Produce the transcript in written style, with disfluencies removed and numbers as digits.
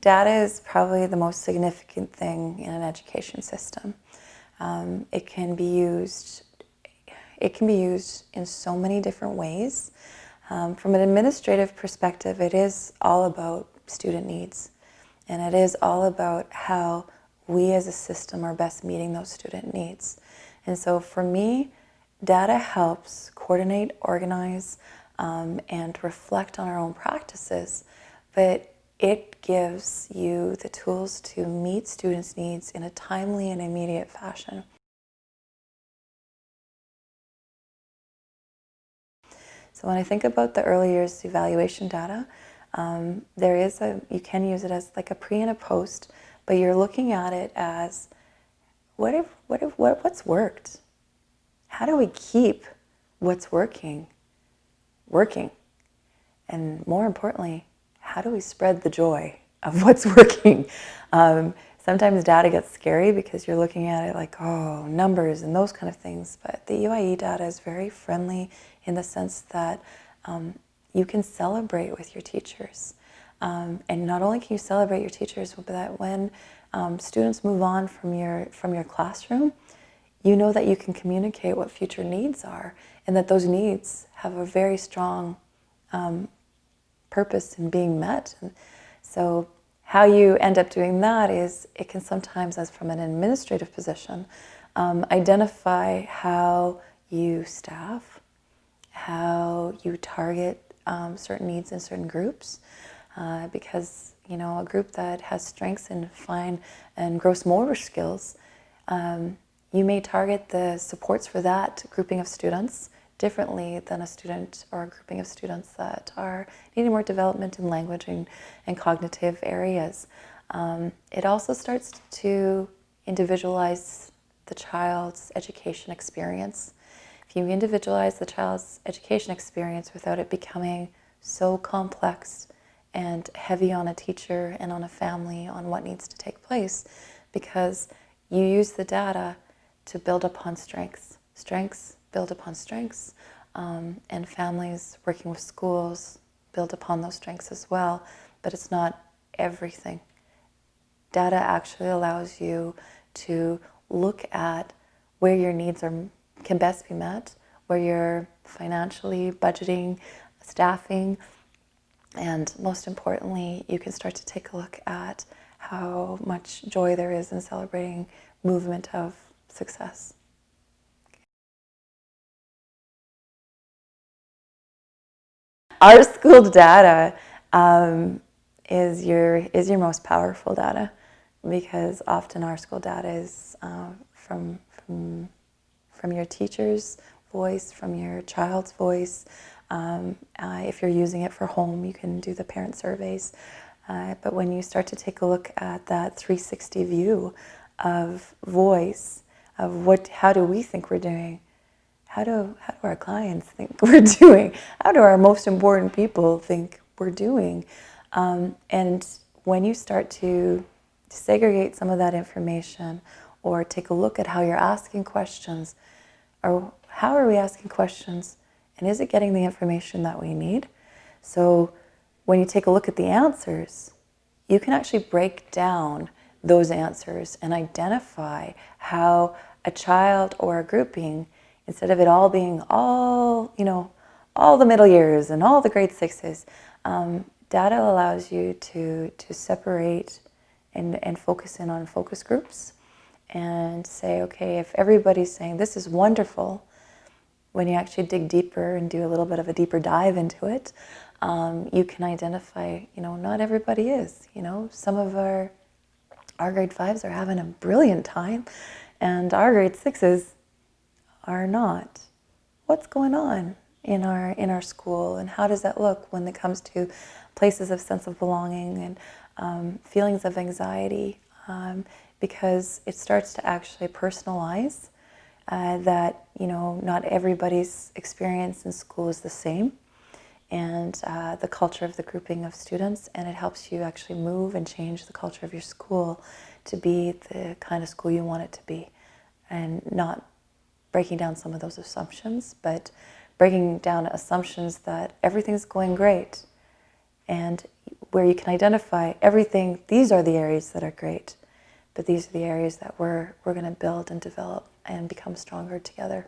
data is probably the most significant thing in an education system. It can be used in so many different ways. From an administrative perspective, it is all about student needs, and it is all about how we as a system are best meeting those student needs. And so for me, data helps coordinate, organize, and reflect on our own practices, but it gives you the tools to meet students' needs in a timely and immediate fashion. So when I think about the early years evaluation data, you can use it as like a pre and a post, but you're looking at it as what's worked? How do we keep what's working? And more importantly, how do we spread the joy of what's working? Sometimes data gets scary because you're looking at it like, oh, numbers and those kind of things. But the UIE data is very friendly in the sense that you can celebrate with your teachers. And not only can you celebrate your teachers, but that when students move on from your classroom, you know that you can communicate what future needs are, and that those needs have a very strong purpose in being met. And so how you end up doing that is it can sometimes, as from an administrative position, identify how you staff, how you target certain needs in certain groups, because a group that has strengths in fine and gross motor skills, you may target the supports for that grouping of students differently than a student or a grouping of students that are needing more development in language and cognitive areas. It also starts to individualize the child's education experience. If you individualize the child's education experience without it becoming so complex and heavy on a teacher and on a family on what needs to take place, because you use the data to build upon strengths. Strengths build upon strengths, and families working with schools build upon those strengths as well, but it's not everything. Data actually allows you to look at where your needs can best be met, where you're financially budgeting, staffing, and most importantly, you can start to take a look at how much joy there is in celebrating movement of success. Our school data is your most powerful data, because often our school data is from your teacher's voice, from your child's voice. If you're using it for home, you can do the parent surveys. But when you start to take a look at that 360 view of voice, of how do we think we're doing? How do our clients think we're doing? How do our most important people think we're doing? And when you start to segregate some of that information, or take a look at how you're asking questions, or how are we asking questions, and is it getting the information that we need? So when you take a look at the answers, you can actually break down those answers and identify how a child or a grouping, instead of it all being all the middle years and all the grade sixes, data allows you to separate and focus in on focus groups and say, okay, if everybody's saying this is wonderful, when you actually dig deeper and do a little bit of a deeper dive into it, you can identify, not everybody is. Some of our grade 5s are having a brilliant time, and our grade 6s are not. What's going on in our school, and how does that look when it comes to places of sense of belonging and feelings of anxiety? Because it starts to actually personalize that not everybody's experience in school is the same, and the culture of the grouping of students, and it helps you actually move and change the culture of your school to be the kind of school you want it to be, and not breaking down some of those assumptions, but breaking down assumptions that everything's going great. And where you can identify everything. These are the areas that are great, but these are the areas that we're going to build and develop and become stronger together.